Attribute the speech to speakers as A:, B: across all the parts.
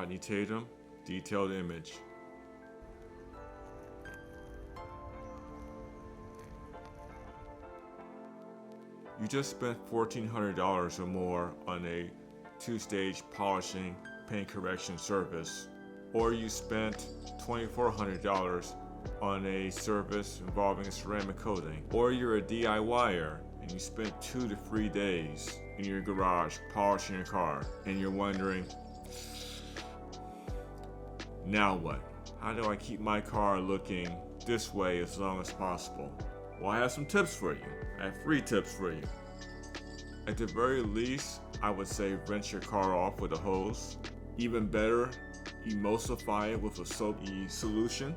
A: Rodney Tatum, detailed image. You just spent $1,400 or more on a 2-stage polishing paint correction service, or you spent $2,400 on a service involving ceramic coating, or you're a DIYer and you spent 2 to 3 days in your garage polishing your car, and you're wondering, now what? How do I keep my car looking this way as long as possible? Well, I have some tips for you. I have 3 tips for you. At the very least, I would say rinse your car off with a hose. Even better, emulsify it with a soapy solution.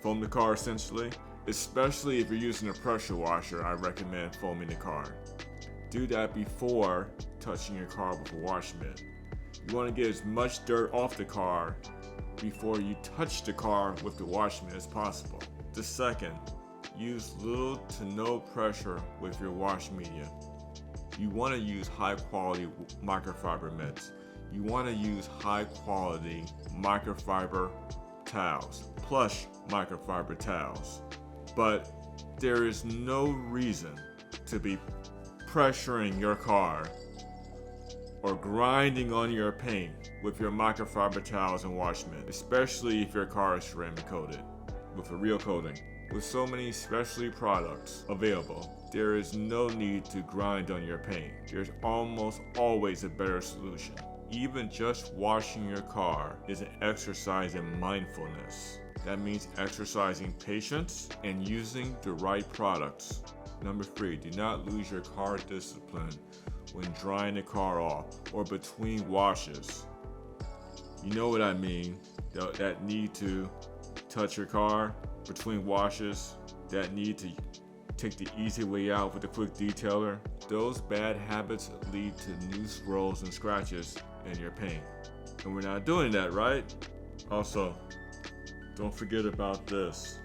A: Foam the car essentially. Especially if you're using a pressure washer, I recommend foaming the car. Do that before touching your car with a wash mitt. You want to get as much dirt off the car before you touch the car with the wash mitt as possible. The second, use little to no pressure with your wash media. You want to use high quality microfiber mitts. You want to use high quality microfiber towels, plush microfiber towels. But there is no reason to be pressuring your car or grinding on your paint with your microfiber towels and wash mitt, especially if your car is ceramic coated with a real coating. With so many specialty products available, there is no need to grind on your paint. There's almost always a better solution. Even just washing your car is an exercise in mindfulness. That means exercising patience and using the right products. Number 3, do not lose your car discipline when drying the car off or between washes. You know what I mean, that need to touch your car between washes, that need to take the easy way out with a quick detailer. Those bad habits lead to new swirls and scratches in your paint. And we're not doing that, right? Also, don't forget about this.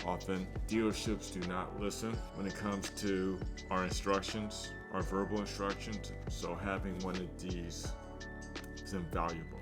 A: Often, dealerships do not listen when it comes to our instructions, our verbal instructions, so having one of these is invaluable.